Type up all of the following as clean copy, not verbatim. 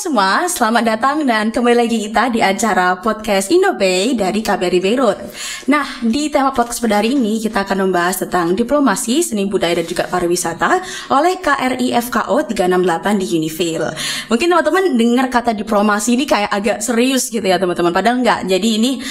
semua, selamat datang dan kembali lagi kita di acara podcast Innobay dari KBRI Beirut. Nah, di tema podcast pada hari ini kita akan membahas tentang diplomasi, seni budaya dan juga pariwisata oleh KRI FKO 368 di Unifil. Mungkin teman-teman dengar kata diplomasi ini kayak agak serius gitu ya teman-teman, padahal enggak. Jadi ini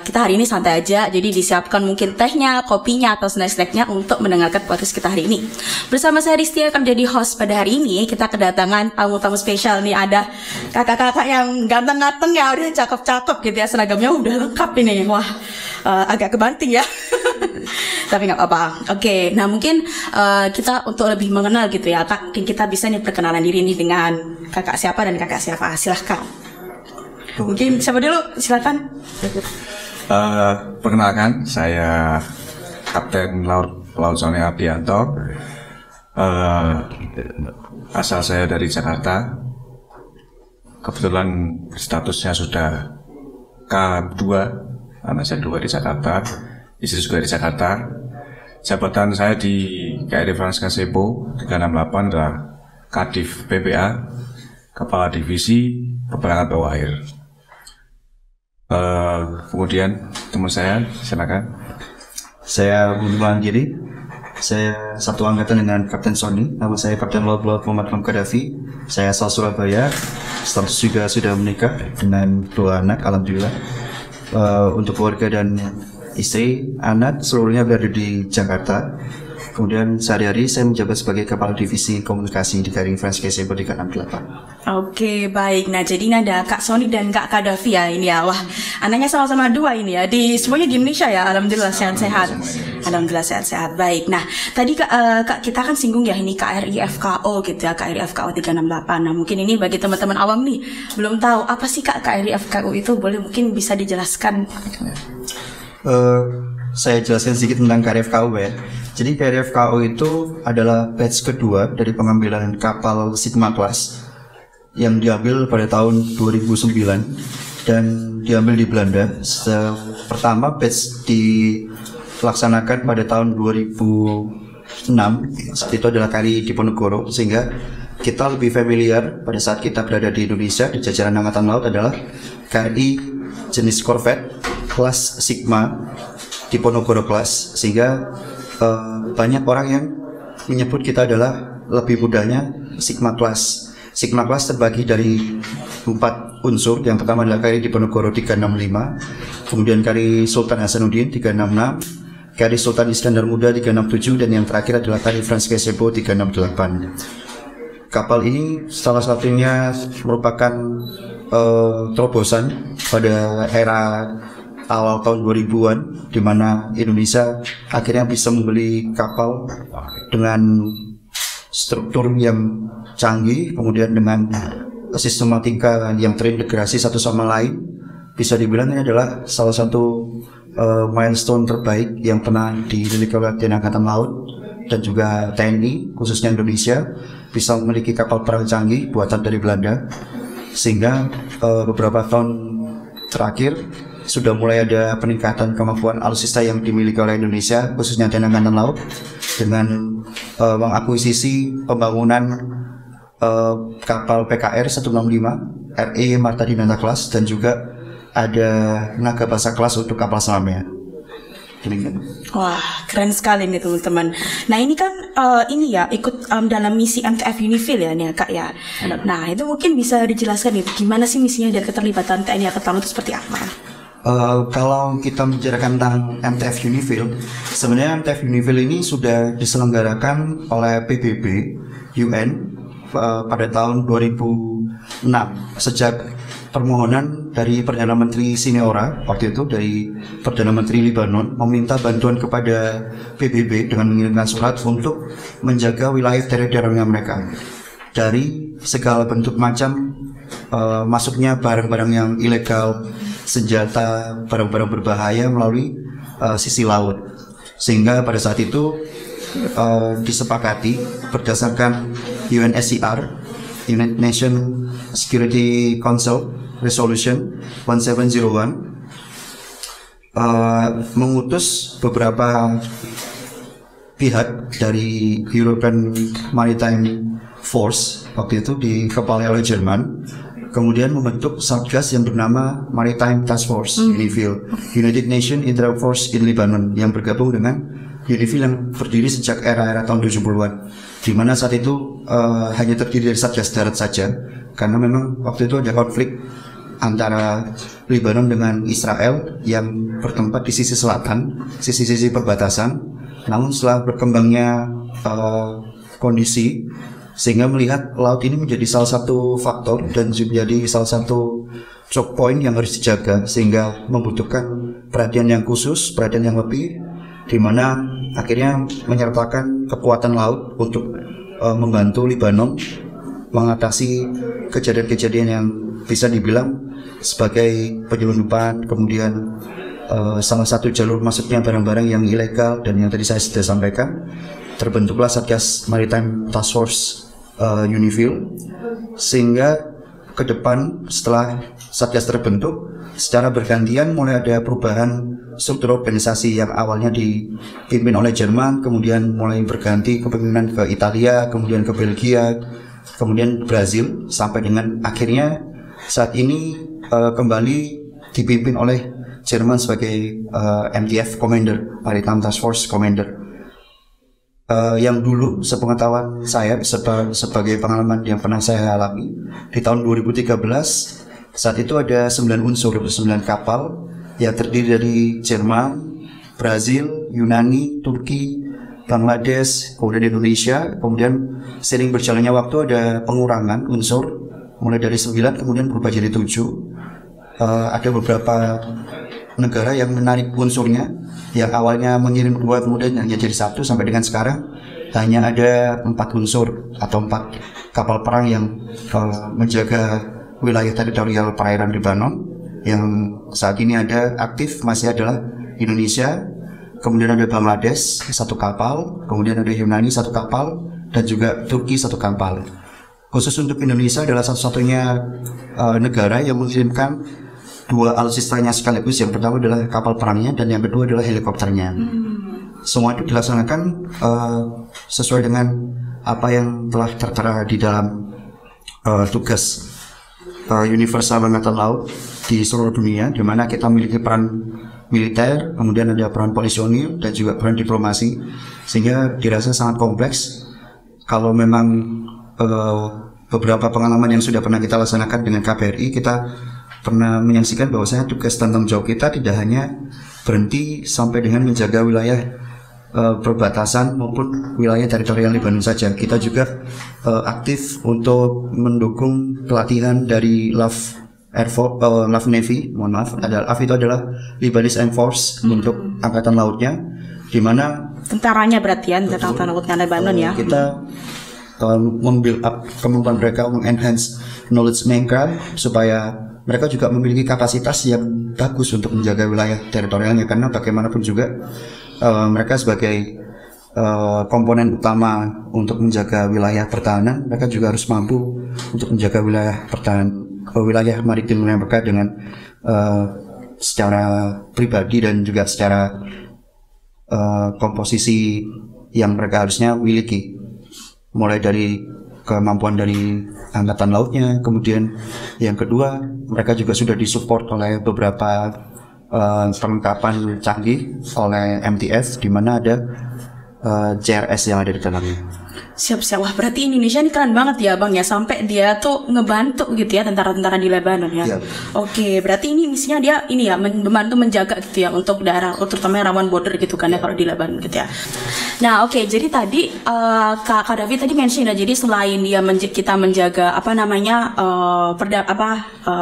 kita hari ini santai aja, jadi disiapkan mungkin tehnya, kopinya atau snack-snacknya untuk mendengarkan podcast kita hari ini. Bersama saya Risti akan jadi host pada hari ini. Kita kedatangan tamu-tamu spesial nih, ada kakak-kakak yang ganteng-ganteng ya, udah cakep-cakep gitu ya, seragamnya udah lengkap ini. Wah, agak kebanting ya. Tapi nggak apa-apa. Oke, nah mungkin kita untuk lebih mengenal gitu ya, Kak, mungkin kita bisa nih perkenalan diri nih dengan kakak siapa dan kakak siapa. Silahkan. Mungkin siapa dulu? Silakan. Perkenalkan, saya Kapten Laut Sony Abianto. Asal saya dari Jakarta. Kebetulan statusnya sudah K2, anak saya 2 di Jakarta, istri juga di Jakarta. Jabatan saya di KRI France Gazebo 368 adalah Kadif PPA, Kepala Divisi Peperangan Bawah Air. Kemudian teman saya, silakan. Saya Budiman Giri. Saya satu angkatan dengan Kapten Sony. Nama saya Kapten Laut Muhammad Qaddafi. Saya asal Surabaya. Status juga sudah menikah dengan 2 anak, alhamdulillah. Untuk keluarga dan istri, anak seluruhnya berada di Jakarta. Kemudian sehari-hari saya menjabat sebagai Kepala Divisi Komunikasi di KRI France Gazebo 368. Oke, baik. Nah, jadi ini ada Kak Sony dan Kak Qaddafi ya ini ya. Wah, anaknya sama-sama 2 ini ya. Semuanya di Indonesia ya. Alhamdulillah sehat-sehat. Alhamdulillah sehat-sehat. Baik. Nah, tadi Kak, kita kan singgung ya ini KRI FKO gitu ya, KRI FKO 368. Nah, mungkin ini bagi teman-teman awam nih belum tahu apa sih Kak KRI FKO itu, boleh mungkin bisa dijelaskan. Saya jelaskan sedikit tentang KRI FKO ya. Jadi KRI FKO itu adalah batch kedua dari pengambilan kapal Sigma Class yang diambil pada tahun 2009 dan diambil di Belanda. Pertama batch dilaksanakan pada tahun 2006. Itu adalah KRI Diponegoro, sehingga kita lebih familiar pada saat kita berada di Indonesia di jajaran Angkatan Laut adalah KRI jenis Corvette kelas Sigma Diponegoro Class, sehingga banyak orang yang menyebut kita adalah lebih mudahnya Sigma Class. Sigma Class terbagi dari 4 unsur. Yang pertama adalah KRI Diponegoro 365, kemudian KRI Sultan Hasanuddin 366, KRI Sultan Iskandar Muda 367, dan yang terakhir adalah KRI France Gazebo 368. Kapal ini salah satunya merupakan terobosan pada era awal tahun 2000-an, di mana Indonesia akhirnya bisa membeli kapal dengan struktur yang canggih, kemudian dengan sistematika yang terintegrasi satu sama lain. Bisa dibilang ini adalah salah satu milestone terbaik yang pernah dimiliki oleh TNI Angkatan Laut dan juga TNI, khususnya Indonesia, bisa memiliki kapal perang canggih buatan dari Belanda. Sehingga beberapa tahun terakhir sudah mulai ada peningkatan kemampuan alutsista yang dimiliki oleh Indonesia, khususnya TNI Angkatan Laut, dengan mengakuisisi pembangunan kapal PKR 165, RE Marta Dinata Class, dan juga ada Nagabasa Class untuk kapal selamnya. Wah, keren sekali nih teman-teman. Nah, ini kan ini ya ikut dalam misi MTF Unifil ya nih Kak ya. Nah, itu mungkin bisa dijelaskan nih gimana sih misinya dan keterlibatan TNI Angkatan Laut itu seperti apa? Kalau kita membicarakan tentang MTF Unifil, sebenarnya MTF Unifil ini sudah diselenggarakan oleh PBB UN pada tahun 2006 sejak permohonan dari Perdana Menteri Siniora waktu itu, dari Perdana Menteri Lebanon, meminta bantuan kepada PBB dengan mengirimkan surat untuk menjaga wilayah teritorialnya mereka dari segala bentuk macam masuknya barang-barang yang ilegal, senjata, barang-barang berbahaya melalui sisi laut. Sehingga pada saat itu disepakati berdasarkan UNSCR, United Nations Security Council Resolution 1701, mengutus beberapa pihak dari European Maritime Force waktu itu dikepalai oleh Jerman, kemudian membentuk satgas yang bernama Maritime Task Force UNIFIL, United Nations Interim Force in Lebanon, yang bergabung dengan UNIFIL yang berdiri sejak era-era tahun 70-an, di mana saat itu hanya terdiri dari satgas darat saja, karena memang waktu itu ada konflik antara Lebanon dengan Israel yang bertempat di sisi selatan, sisi-sisi perbatasan. Namun setelah berkembangnya kondisi, sehingga melihat laut ini menjadi salah satu faktor dan menjadi salah satu choke point yang harus dijaga, sehingga membutuhkan perhatian yang khusus, perhatian yang lebih, di mana akhirnya menyertakan kekuatan laut untuk membantu Lebanon mengatasi kejadian-kejadian yang bisa dibilang sebagai penyelundupan, kemudian salah satu jalur masuknya barang-barang yang ilegal, dan yang tadi saya sudah sampaikan, terbentuklah Satgas Maritime Task Force UNIFIL, sehingga ke depan setelah Satgas terbentuk, secara bergantian mulai ada perubahan struktur organisasi yang awalnya dipimpin oleh Jerman, kemudian mulai berganti kepemimpinan ke Italia, kemudian ke Belgia, kemudian Brazil, sampai dengan akhirnya saat ini kembali dipimpin oleh Jerman sebagai MTF Commander, Maritime Task Force Commander. Yang dulu sepengetahuan saya sebagai pengalaman yang pernah saya alami di tahun 2013, saat itu ada 9 unsur, 9 kapal yang terdiri dari Jerman, Brazil, Yunani, Turki, Bangladesh, kemudian Indonesia. Kemudian seiring berjalannya waktu ada pengurangan unsur, mulai dari 9 kemudian berubah jadi 7. Ada beberapa negara yang menarik unsurnya, yang awalnya mengirim 2 kemudian hanya jadi 1, sampai dengan sekarang hanya ada 4 unsur atau 4 kapal perang yang menjaga wilayah teritorial perairan Lebanon. Yang saat ini ada aktif masih adalah Indonesia, kemudian ada Bangladesh 1 kapal, kemudian ada Yunani 1 kapal, dan juga Turki 1 kapal. Khusus untuk Indonesia adalah satu-satunya negara yang mengirimkan 2 alutsistanya sekaligus. Yang pertama adalah kapal perangnya, dan yang kedua adalah helikopternya. Semua itu dilaksanakan sesuai dengan apa yang telah tertera di dalam tugas Universal Angkatan Laut di seluruh dunia, di mana kita memiliki peran militer, kemudian ada peran polisionil, dan juga peran diplomasi, sehingga dirasa sangat kompleks. Kalau memang beberapa pengalaman yang sudah pernah kita laksanakan dengan KBRI, kita pernah menyaksikan bahwasanya tugas tanggung jawab kita tidak hanya berhenti sampai dengan menjaga wilayah perbatasan maupun wilayah teritorial Lebanon saja. Kita juga aktif untuk mendukung pelatihan dari LAF Navy, mohon maaf, LAF itu adalah Lebanese Armed Force untuk angkatan lautnya, di mana tentaranya berarti ya, angkatan lautnya Lebanon ya. Kita membuild up kemampuan mereka, mengenhance knowledge mereka, supaya mereka juga memiliki kapasitas yang bagus untuk menjaga wilayah teritorialnya, karena bagaimanapun juga mereka sebagai komponen utama untuk menjaga wilayah pertahanan, mereka juga harus mampu untuk menjaga wilayah maritim mereka dengan secara pribadi dan juga secara komposisi yang mereka harusnya miliki, mulai dari kemampuan dari angkatan lautnya. Kemudian yang kedua, mereka juga sudah disupport oleh beberapa perlengkapan canggih oleh MTF, di mana ada CRS yang ada di dalamnya. Siap-siap. Wah, berarti Indonesia ini keren banget ya Bang ya, sampai dia tuh ngebantu gitu ya tentara-tentara di Lebanon ya. Ya. Oke, berarti ini misinya dia ini ya membantu menjaga gitu ya untuk daerah terutama rawan border gitu kan ya kalau di Lebanon gitu ya. Nah, oke, jadi tadi Kak David tadi mention ya, jadi selain dia kita menjaga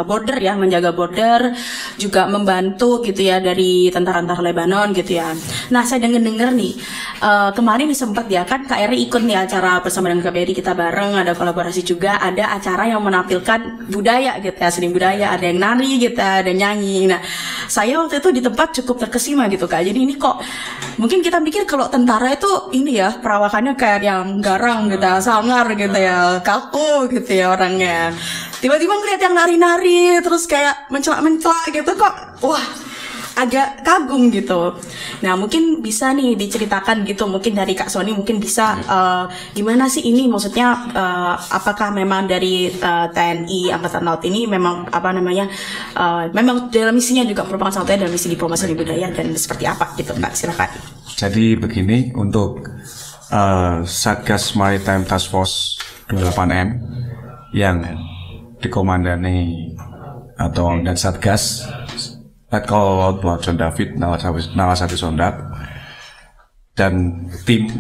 border ya, menjaga border, juga membantu gitu ya dari tentara-tentara Lebanon gitu ya. Nah, saya dengar nih kemarin sempat ya kan KRI ikut nih acara bersama dengan KBRI, kita bareng ada kolaborasi juga, ada acara yang menampilkan budaya gitu ya, seni budaya, ada yang nari gitu, ada yang nyanyi. Nah, saya waktu itu di tempat cukup terkesima gitu Kak. Jadi ini kok mungkin kita pikir kalau tentara itu ini ya perawakannya kayak yang garang gitu, sangar gitu ya, kaku gitu ya orangnya. Tiba-tiba ngeliat yang nari-nari terus kayak mencelak-mencelak gitu kok. Wah, agak kagum gitu. Nah mungkin bisa nih diceritakan gitu, mungkin dari Kak Sony mungkin bisa gimana sih ini maksudnya apakah memang dari TNI Angkatan Laut ini memang memang dalam misinya juga merupakan salah satunya dalam misi diplomasi dan budaya dan seperti apa gitu Kak, silakan. Jadi begini, untuk Satgas Maritime Task Force 28M yang dikomandani atau dan Satgas Letkol Laut John David Nawasati Sondak dan tim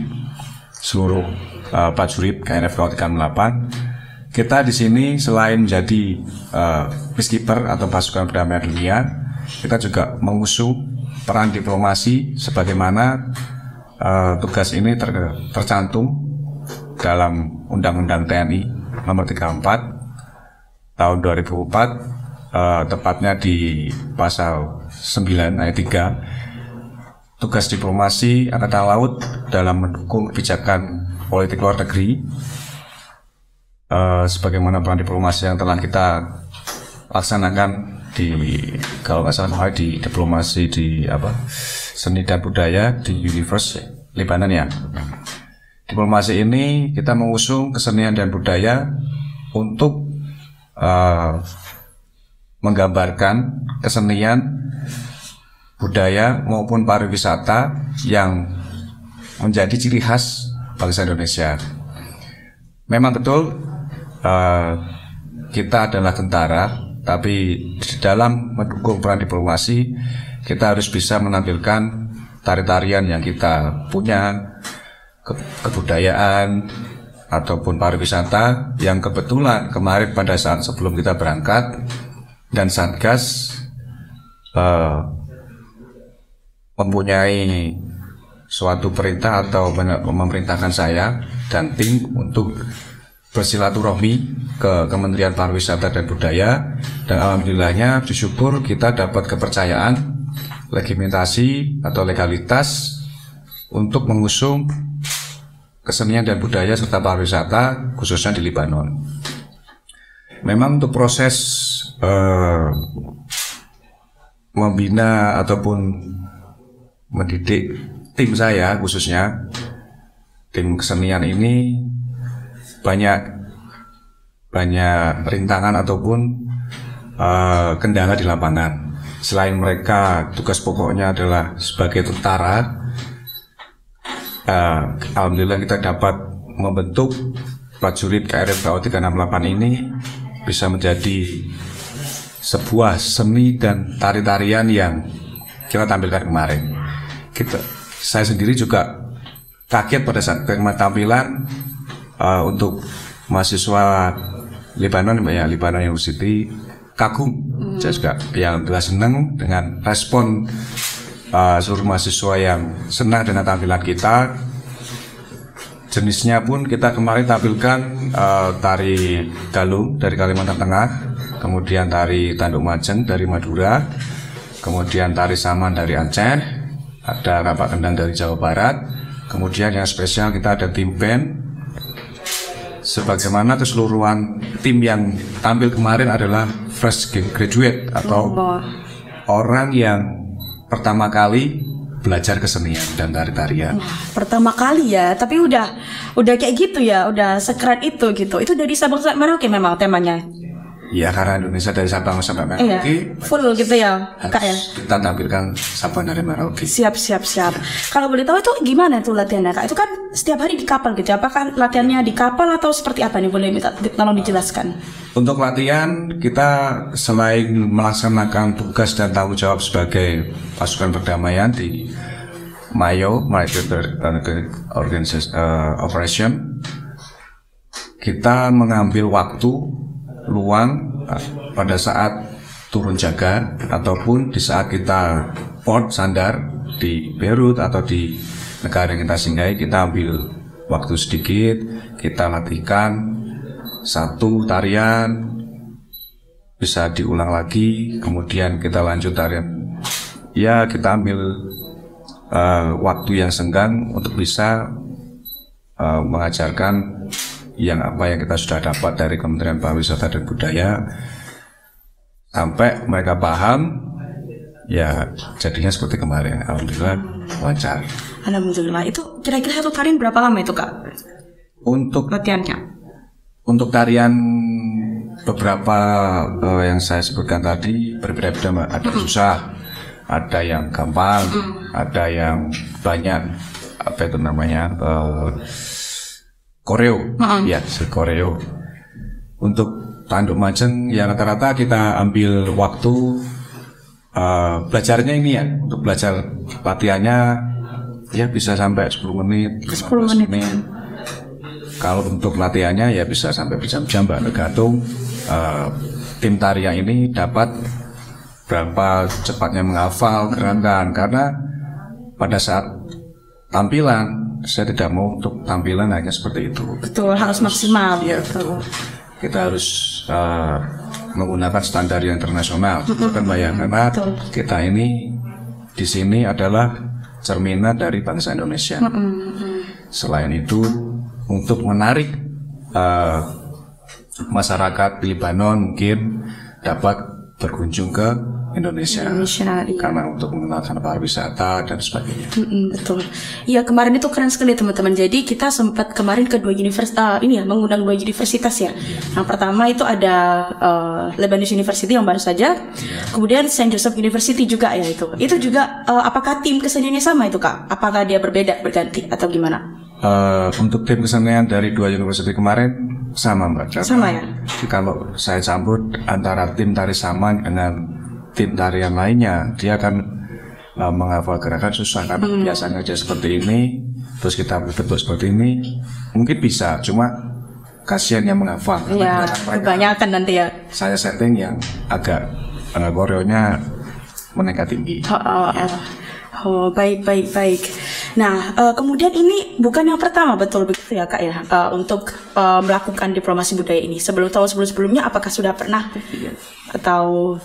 seluruh prajurit KNF KO 38, kita di sini selain menjadi peacekeeper atau pasukan perdamaian dunia, kita juga mengusung peran diplomasi sebagaimana tugas ini tercantum dalam Undang-Undang TNI Nomor 34 Tahun 2004. Tepatnya di pasal 9 ayat 3, tugas diplomasi Angkatan Laut dalam mendukung kebijakan politik luar negeri, sebagaimana peran diplomasi yang telah kita laksanakan di, kalau nggak salah di diplomasi di seni dan budaya di University Lebanon ya. Diplomasi ini kita mengusung kesenian dan budaya untuk menggambarkan kesenian, budaya maupun pariwisata yang menjadi ciri khas bangsa Indonesia. Memang betul kita adalah tentara, tapi di dalam mendukung peran diplomasi kita harus bisa menampilkan tari-tarian yang kita punya, kebudayaan ataupun pariwisata yang kebetulan kemarin pada saat sebelum kita berangkat dan Satgas mempunyai suatu perintah atau memerintahkan saya dan tim untuk bersilaturahmi ke Kementerian Pariwisata dan Budaya, dan alhamdulillahnya bersyukur kita dapat kepercayaan legitimasi atau legalitas untuk mengusung kesenian dan budaya serta pariwisata khususnya di Lebanon. Memang untuk proses membina ataupun mendidik tim saya, khususnya tim kesenian ini, banyak rintangan ataupun kendala di lapangan. Selain mereka tugas pokoknya adalah sebagai tentara, alhamdulillah kita dapat membentuk prajurit KRF KO 368 ini bisa menjadi sebuah seni dan tari-tarian yang kita tampilkan kemarin. Saya sendiri juga kaget pada saat tampilan untuk mahasiswa Lebanon University, kagum. Saya juga yang telah senang dengan respon seluruh mahasiswa yang senang dengan tampilan kita. Jenisnya pun kita kemarin tampilkan tari galung dari Kalimantan Tengah, kemudian tari tanduk majeng dari Madura, kemudian tari saman dari Aceh, ada rapak kendang dari Jawa Barat, kemudian yang spesial kita ada tim band. Sebagaimana keseluruhan tim yang tampil kemarin adalah fresh graduate atau orang yang pertama kali belajar kesenian dan tari-tarian. Pertama kali ya, tapi udah kayak gitu ya, udah sekeren itu gitu. Itu dari Sabang sampai Merauke memang temanya. Ya, karena Indonesia dari Sabang sampai Merauke, full gitu ya, Kak ya. Kita tampilkan Sabang dari Merauke. Siap. Kalau boleh tahu itu gimana tuh latihannya, Kak? Itu kan setiap hari di kapal gitu. Apakah latihannya di kapal atau seperti apa nih? Boleh minta tolong dijelaskan. Untuk latihan kita selain melaksanakan tugas dan tanggung jawab sebagai pasukan perdamaian di MAYO Maritime Operation, kita mengambil waktu luang pada saat turun jaga ataupun di saat kita port sandar di Beirut atau di negara yang kita singgahi, kita ambil waktu sedikit, kita latihkan satu tarian, bisa diulang lagi, kemudian kita lanjut tarian. Ya, kita ambil waktu yang senggang untuk bisa mengajarkan apa yang kita sudah dapat dari Kementerian Pariwisata dan Budaya sampai mereka paham ya jadinya seperti kemarin. Alhamdulillah lancar. Alhamdulillah. Itu kira-kira satu tarian berapa lama itu, Kak? Untuk Latihannya? Untuk tarian beberapa yang saya sebutkan tadi berbeda-beda, Mbak. Ada susah, ada yang gampang, ada yang banyak apa itu namanya koreo, ya koreo. Untuk tanduk majeng yang rata-rata kita ambil waktu belajarnya ini ya, untuk belajar latihannya ya bisa sampai 10 menit, 10 menit. Kalau untuk latihannya ya bisa sampai berjam-jam, Mbak, tergantung tim tarian ini dapat berapa cepatnya menghafal gerakan. Karena pada saat tampilan saya tidak mau untuk tampilan hanya seperti itu. Betul, harus maksimal. Ya, betul. Kita harus menggunakan standar yang internasional, kan, Mbak, ya? Karena kita ini di sini adalah cerminan dari bangsa Indonesia. Selain itu, untuk menarik masyarakat Libanon mungkin dapat berkunjung ke Indonesia, karena untuk mengenalkan pariwisata dan sebagainya. Betul. Iya, kemarin itu keren sekali teman-teman. Jadi kita sempat kemarin ke dua universitas, mengundang dua universitas ya. Yang pertama itu ada Lebanese University yang baru saja. Kemudian Saint Joseph University juga ya itu. Itu juga apakah tim keseniannya sama itu, Kak? Apakah dia berbeda, berganti atau gimana? Untuk tim kesenian dari dua universitas kemarin sama, Mbak. Sama ya. Kalau saya campur antara tim tari Saman dengan tim tarian lainnya, dia akan menghafal gerakan susah kan. Biasanya aja seperti ini, terus kita berbentuk seperti ini, mungkin bisa, cuma kasihan yang menghafal. Ya, kebanyakan nanti ya. Saya setting yang agak koreonya meningkat tinggi. Oh, baik. Nah, kemudian ini bukan yang pertama, betul begitu ya, Kak ya, untuk melakukan diplomasi budaya ini. Sebelumnya apakah sudah pernah atau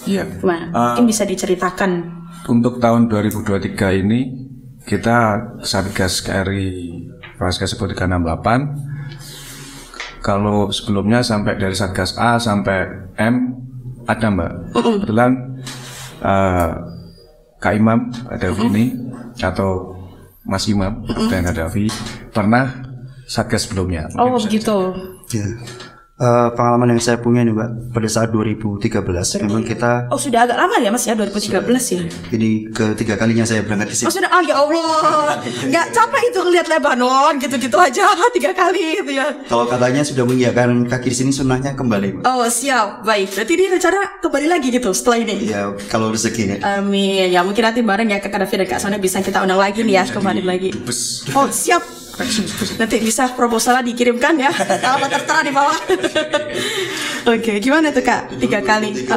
mungkin bisa diceritakan? Untuk tahun 2023 ini kita Satgas KRI Praskasebo 368. Kalau sebelumnya sampai dari Satgas A sampai M ada, Mbak. Kebetulan Kak Imam Hadafi ini atau Mas Imam dan Hadafi pernah Satgas sebelumnya. Oh begitu. Ya. Pengalaman yang saya punya nih, Mbak, pada saat 2013 memang kita sudah agak lama ya, Mas ya, 2013 ya. Ini ketiga kalinya saya berangkat di sini. Sudah, ya Allah, nggak capek itu ngeliat Lebanon gitu-gitu aja 3 kali itu ya. Kalau katanya sudah mengiyakan kaki di sini, sunnahnya kembali, Mbak. Oh siap, baik. Berarti ini rencana kembali lagi gitu setelah ini. Ya kalau rezeki ya. Amin. Ya mungkin nanti bareng ya Kak Davi dan Kak Sona bisa kita undang lagi nih ya, kembali lagi. Oh siap. Nanti bisa proposalnya dikirimkan ya, alamat tertera di bawah. Oke, gimana tuh, Kak? 3 kali.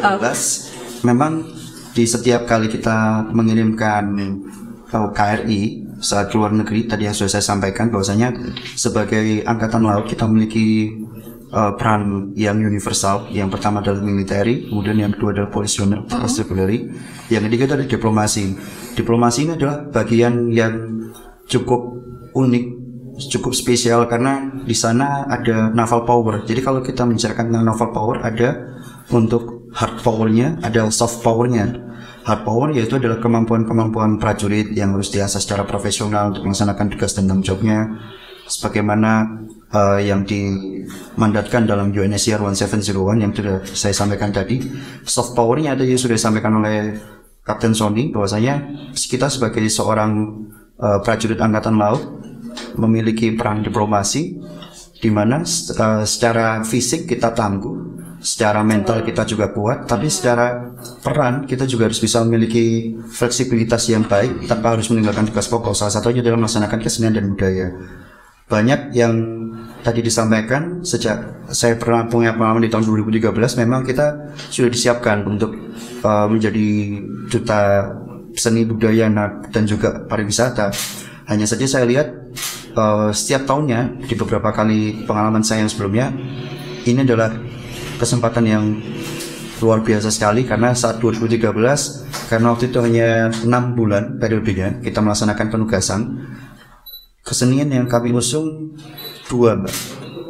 Memang di setiap kali kita mengirimkan KRI saat keluar negeri, tadi yang sudah saya sampaikan bahwasanya sebagai angkatan laut kita memiliki peran yang universal. Yang pertama adalah military, kemudian yang kedua adalah polisional, constabulary, yang ketiga adalah diplomasi. Diplomasi ini adalah bagian yang cukup unik, cukup spesial karena di sana ada naval power. Jadi kalau kita membicarakan tentang naval power, ada untuk hard powernya, ada soft powernya. Hard power yaitu adalah kemampuan-kemampuan prajurit yang harus diasah secara profesional untuk melaksanakan tugas dan tanggung jawabnya, sebagaimana yang dimandatkan dalam UNSCR 1701 yang sudah saya sampaikan tadi. Soft powernya ada yang sudah disampaikan oleh Kapten Sony, bahwasanya kita sebagai seorang prajurit angkatan laut memiliki peran diplomasi, di mana secara fisik kita tangguh, secara mental kita juga kuat, tapi secara peran kita juga harus bisa memiliki fleksibilitas yang baik tanpa harus meninggalkan tugas pokok. Salah satunya dalam melaksanakan kesenian dan budaya. Banyak yang tadi disampaikan, sejak saya pernah punya pengalaman di tahun 2013, memang kita sudah disiapkan untuk menjadi duta seni budaya dan juga pariwisata. Hanya saja saya lihat setiap tahunnya di beberapa kali pengalaman saya yang sebelumnya, ini adalah kesempatan yang luar biasa sekali karena saat 2013, karena waktu itu hanya 6 bulan periodenya kita melaksanakan penugasan, kesenian yang kami usung 2, Mbak.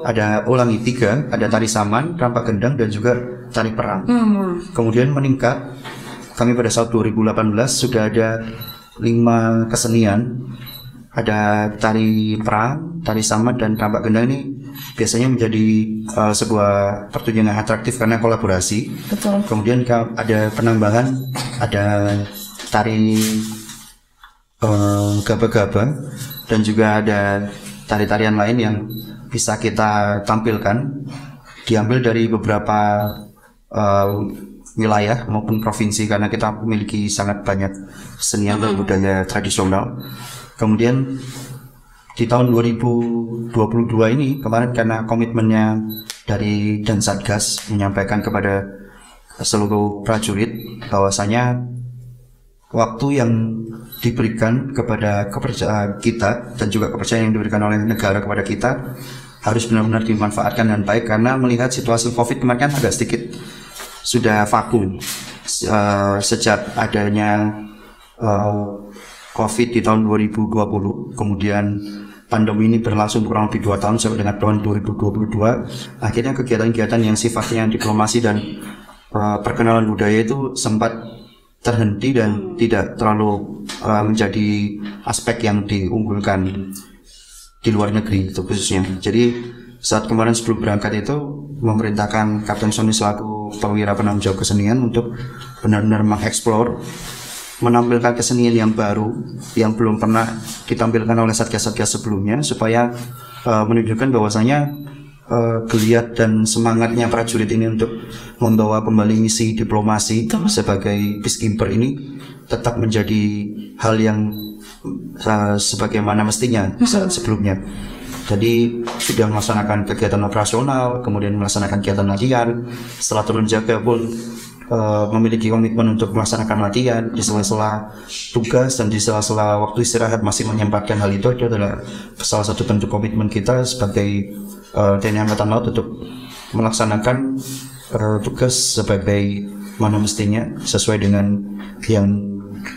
Ada ulangi 3, ada tari saman, rampak gendang dan juga tari perang. Kemudian meningkat kami pada saat 2018 sudah ada 5 kesenian. Ada tari perang, tari samat, dan tambak gendang. Ini biasanya menjadi sebuah pertunjukan atraktif karena kolaborasi. Betul. Kemudian ada penambahan, ada tari gaba-gaba, dan juga ada tari-tarian lain yang bisa kita tampilkan. Diambil dari beberapa wilayah maupun provinsi karena kita memiliki sangat banyak kesenian dan budaya tradisional. Kemudian di tahun 2022 ini kemarin, karena komitmennya dari Dansatgas menyampaikan kepada seluruh prajurit bahwasanya waktu yang diberikan kepada kepercayaan kita dan juga kepercayaan yang diberikan oleh negara kepada kita harus benar-benar dimanfaatkan dengan baik, karena melihat situasi COVID kemarin kan agak sedikit sudah vakum sejak adanya COVID di tahun 2020, kemudian pandemi ini berlangsung kurang lebih 2 tahun sampai dengan tahun 2022. Akhirnya kegiatan-kegiatan yang sifatnya diplomasi dan perkenalan budaya itu sempat terhenti dan tidak terlalu menjadi aspek yang diunggulkan di luar negeri itu khususnya. Jadi saat kemarin sebelum berangkat itu memerintahkan Kapten Sony selaku perwira penanggung jawab kesenian untuk benar-benar mengeksplor, menampilkan kesenian yang baru yang belum pernah ditampilkan oleh satgas-satgas sebelumnya, supaya menunjukkan bahwasanya geliat dan semangatnya prajurit ini untuk membawa kembali misi diplomasi sebagai peacekeeper ini tetap menjadi hal yang sebagaimana mestinya saat sebelumnya. Jadi sudah melaksanakan kegiatan operasional, kemudian melaksanakan kegiatan latihan. Setelah turun jaga pun memiliki komitmen untuk melaksanakan latihan di sela-sela tugas, dan di sela-sela waktu istirahat masih menyempatkan hal itu. Itu adalah salah satu bentuk komitmen kita sebagai TNI Angkatan Laut untuk melaksanakan tugas sebagai mana mestinya sesuai dengan yang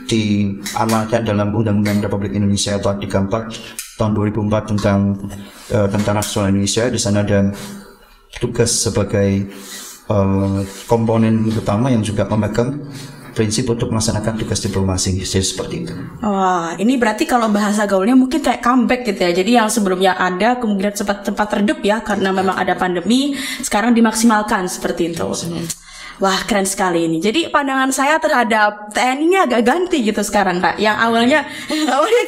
diamalkan dalam Undang-Undang Republik Indonesia atau Act 34 tahun 2004 tentang Tentara Nasional Indonesia. Di sana ada tugas sebagai komponen utama yang juga memegang prinsip untuk melaksanakan tugas diplomasi. Jadi seperti itu. Wah, ini berarti kalau bahasa gaulnya mungkin kayak comeback gitu ya. Jadi yang sebelumnya ada kemudian sempat redup ya karena memang ada pandemi, sekarang dimaksimalkan seperti itu. Wah, keren sekali ini. Jadi pandangan saya terhadap TNI ini agak ganti gitu sekarang, Kak. Yang awalnya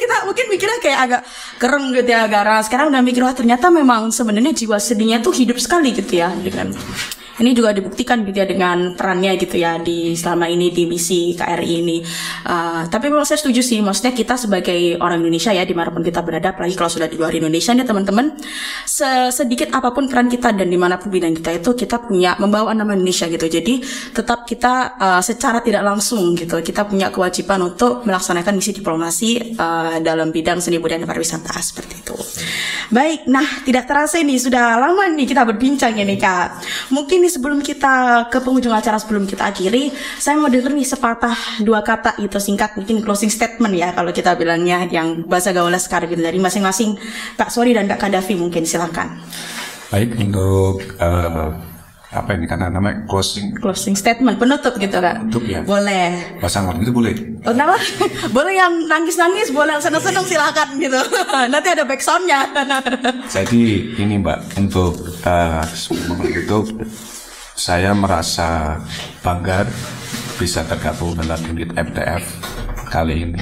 kita mungkin mikirnya kayak agak keren gitu ya, gara. Sekarang udah mikir, wah ternyata memang sebenarnya jiwa seninya tuh hidup sekali gitu ya. Dengan ini juga dibuktikan gitu ya dengan perannya gitu ya di selama ini di misi KRI ini. Tapi memang saya setuju sih, maksudnya kita sebagai orang Indonesia ya, dimanapun kita berada, apalagi kalau sudah di luar Indonesia nih teman-teman, sedikit apapun peran kita dan dimanapun bidang kita itu, kita punya membawa nama Indonesia gitu. Jadi tetap kita secara tidak langsung gitu, kita punya kewajiban untuk melaksanakan misi diplomasi dalam bidang seni budaya dan pariwisata seperti itu. Baik, nah tidak terasa ini sudah lama nih kita berbincang ini Kak. Mungkin nih sebelum kita ke penghujung acara, sebelum kita akhiri, saya mau denger nih sepatah 2 kata itu singkat, mungkin closing statement ya kalau kita bilangnya, yang bahasa gaulnya sekarang gitu, dari masing-masing Kak Sori dan Kak Kadafi, mungkin silakan. Baik, untuk apa ini karena namanya closing statement, penutup gitu Kak. Penutup ya. Boleh. Pasangan itu boleh. Oh, kenapa? Boleh yang nangis-nangis, boleh yang seneng-seneng, silakan gitu. Nanti ada backsoundnya. Jadi ini Mbak, untuk itu saya merasa bangga bisa tergabung dalam unit MTF kali ini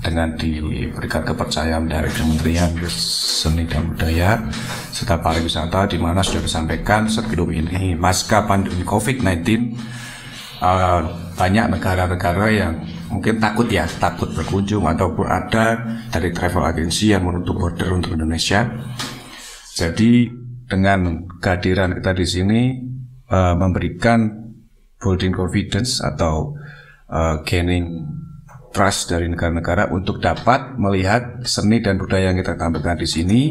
dengan diberikan kepercayaan dari Kementerian Seni dan Budaya serta Pariwisata, di mana sudah disampaikan sebelum ini pasca pandemi COVID-19 banyak negara-negara yang mungkin takut berkunjung ataupun ada dari travel agency yang menutup border untuk Indonesia. Jadi dengan kehadiran kita di sini memberikan building confidence atau gaining trust dari negara-negara untuk dapat melihat seni dan budaya yang kita tampilkan di sini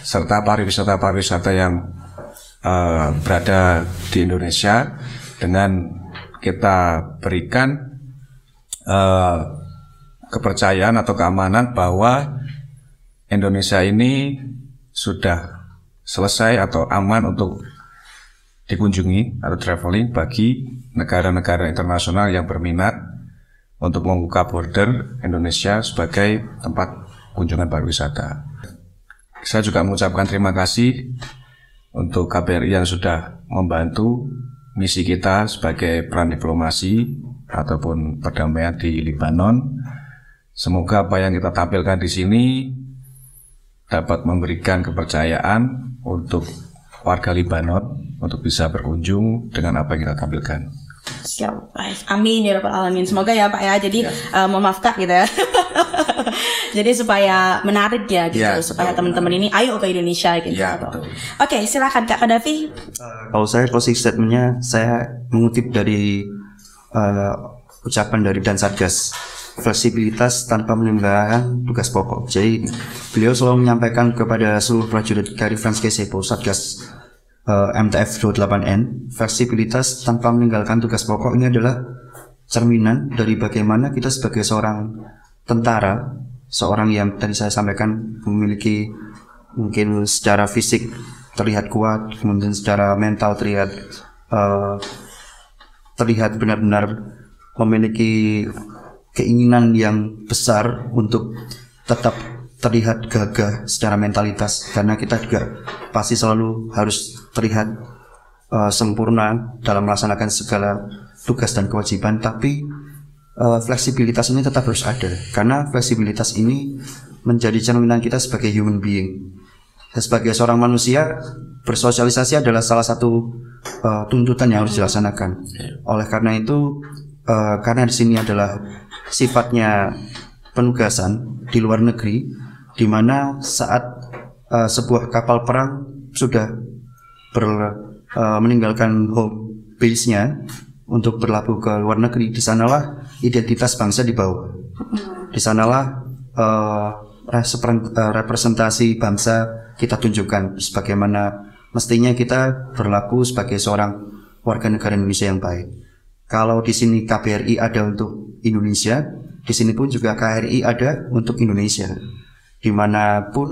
serta pariwisata yang berada di Indonesia, dengan kita berikan kepercayaan atau keamanan bahwa Indonesia ini sudah selesai atau aman untuk dikunjungi atau traveling bagi negara-negara internasional yang berminat untuk membuka border Indonesia sebagai tempat kunjungan pariwisata. Saya juga mengucapkan terima kasih untuk KBRI yang sudah membantu misi kita sebagai peran diplomasi ataupun perdamaian di Libanon. Semoga apa yang kita tampilkan di sini dapat memberikan kepercayaan untuk warga Libanon untuk bisa berkunjung dengan apa yang kita tampilkan. Siap, baik. Amin ya rabbal alamin. Semoga ya Pak ya. Jadi mohon maaf Kak gitu ya. Jadi supaya menarik ya gitu, supaya teman-teman ini ayo ke Indonesia gitu. Ya, betul. Oke, silakan Kak Kadafi. Kalau saya closing statementnya, saya mengutip dari ucapan dari Dan Satgas, fleksibilitas tanpa meninggalkan tugas pokok. Jadi beliau selalu menyampaikan kepada seluruh prajurit KRI Franz KSEPO Satgas MTF 28N, fleksibilitas tanpa meninggalkan tugas pokok ini adalah cerminan dari bagaimana kita sebagai seorang tentara, seorang yang tadi saya sampaikan memiliki mungkin secara fisik terlihat kuat, kemudian secara mental terlihat benar-benar memiliki keinginan yang besar untuk tetap terlihat gagah secara mentalitas, karena kita juga pasti selalu harus terlihat sempurna dalam melaksanakan segala tugas dan kewajiban, tapi fleksibilitas ini tetap harus ada, karena fleksibilitas ini menjadi cerminan kita sebagai human being. Sebagai seorang manusia, bersosialisasi adalah salah satu tuntutan yang harus dilaksanakan. Oleh karena itu, karena di sini adalah sifatnya penugasan di luar negeri, di mana saat sebuah kapal perang sudah meninggalkan home base-nya untuk berlabuh ke luar negeri, di sanalah identitas bangsa dibawa. Di sanalah representasi bangsa kita tunjukkan, sebagaimana mestinya kita berlaku sebagai seorang warga negara Indonesia yang baik. Kalau di sini KBRI ada untuk Indonesia, di sini pun juga KRI ada untuk Indonesia. Dimanapun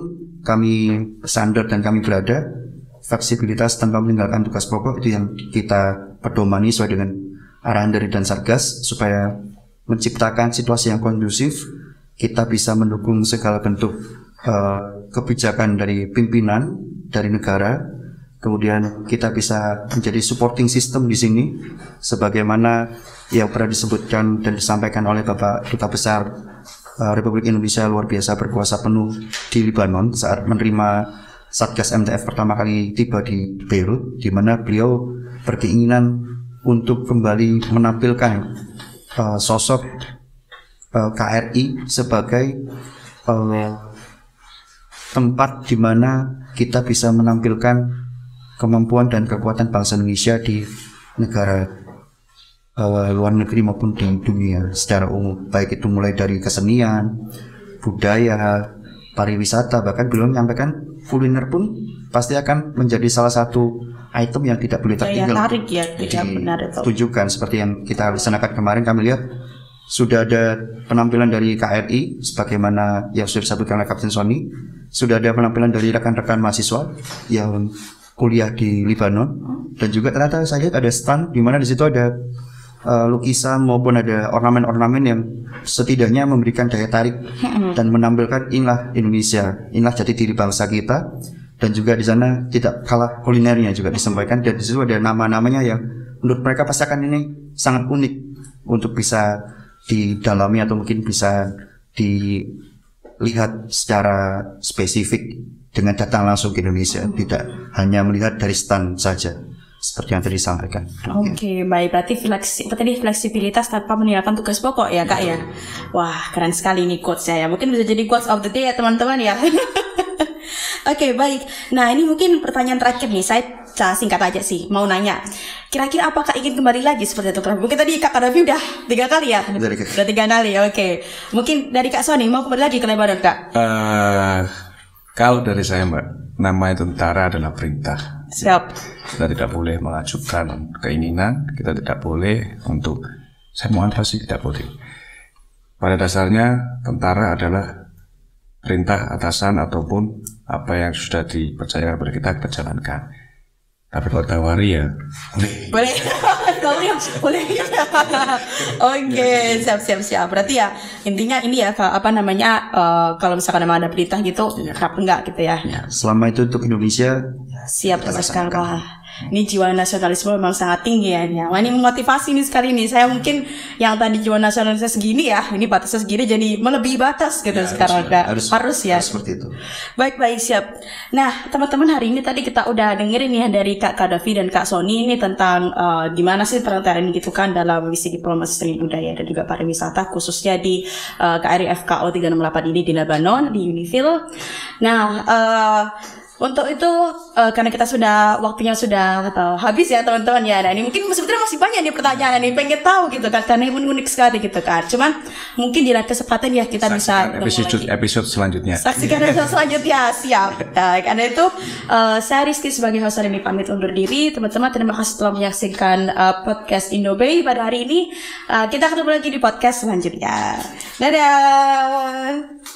kami bersandar dan kami berada, fleksibilitas tanpa meninggalkan tugas pokok itu yang kita pedomani sesuai dengan arahan dari Dan Satgas, supaya menciptakan situasi yang kondusif, kita bisa mendukung segala bentuk kebijakan dari pimpinan, dari negara, kemudian kita bisa menjadi supporting system di sini, sebagaimana yang pernah disebutkan dan disampaikan oleh Bapak Duta Besar Republik Indonesia luar biasa berkuasa penuh di Libanon saat menerima Satgas MTF pertama kali tiba di Beirut, di mana beliau berkeinginan untuk kembali menampilkan sosok KRI sebagai tempat di mana kita bisa menampilkan kemampuan dan kekuatan bangsa Indonesia di negara luar negeri maupun di dunia secara umum, baik itu mulai dari kesenian, budaya, pariwisata, bahkan beliau menyampaikan kuliner pun pasti akan menjadi salah satu item yang tidak boleh tertinggal. Tarik ya, benar itu. Tunjukkan seperti yang kita laksanakan kemarin, kami lihat sudah ada penampilan dari KRI sebagaimana yang sudah disebutkan oleh Kapten Sony, sudah ada penampilan dari rekan-rekan mahasiswa yang kuliah di Libanon, dan juga ternyata saya lihat ada stand di mana di situ ada lukisan maupun ada ornamen-ornamen yang setidaknya memberikan daya tarik dan menampilkan inilah Indonesia, inilah jati diri bangsa kita. Dan juga di sana tidak kalah kulinernya juga disampaikan, dan di situ ada nama-namanya yang menurut mereka pasti akan ini sangat unik untuk bisa didalami atau mungkin bisa dilihat secara spesifik dengan datang langsung ke Indonesia, tidak hanya melihat dari stand saja seperti yang tadi disampaikan. Oke, baik. Berarti fleksibilitas tanpa meninggalkan tugas pokok ya Kak ya. Wah, keren sekali nih quotes-nya ya. Mungkin bisa jadi quotes of the day ya teman-teman ya. Oke, baik. Nah, ini mungkin pertanyaan terakhir nih. Saya singkat aja sih, mau nanya. Kira-kira apakah ingin kembali lagi seperti itu? Mungkin tadi Kak Kadafi udah 3 kali ya? Udah 3 kali, oke. Mungkin dari Kak Sony mau kembali lagi ke Lebanon, Kak? Kalau dari saya Mbak, namanya tentara adalah perintah. Siap. Kita tidak boleh mengajukan keinginan, kita tidak boleh untuk saya mau apa sih, tidak boleh. Pada dasarnya tentara adalah perintah atasan ataupun apa yang sudah dipercayakan kepada kita jalankan. Tapi kalau tawari ya Boleh. Boleh. Oke, siap. Berarti ya intinya ini ya kalau misalkan memang ada berita gitu, kenapa enggak gitu ya. Selama itu untuk Indonesia Siap teruskan. Wah, ini jiwa nasionalisme memang sangat tinggi ya. Wah, ini memotivasi nih sekali nih. Saya mungkin yang tadi jiwa nasionalisme segini ya, ini batasnya segini jadi melebihi batas gitu sekarang. Harus ya. Seperti itu. Baik, siap. Nah, teman-teman, hari ini tadi kita udah dengerin ya dari Kak Kadafi dan Kak Sony ini tentang gimana sih peran TNI gitu kan dalam misi diplomasi seni budaya dan juga pariwisata, khususnya di KRI FKO 368 ini di Lebanon, di Unifil. Nah, untuk itu karena kita waktunya sudah habis ya teman-teman ya. Nah, ini mungkin sebenarnya masih banyak nih pertanyaan nih, pengen tahu gitu kan, karena ini unik sekali gitu kan. Cuman mungkin di lain kesempatan ya kita bisa episode selanjutnya. Saksikan episode selanjutnya, siap. Karena itu saya Rizky sebagai host hari ini pamit undur diri. Teman-teman, terima kasih telah menyaksikan podcast Indobay pada hari ini. Kita ketemu lagi di podcast selanjutnya. Dadah.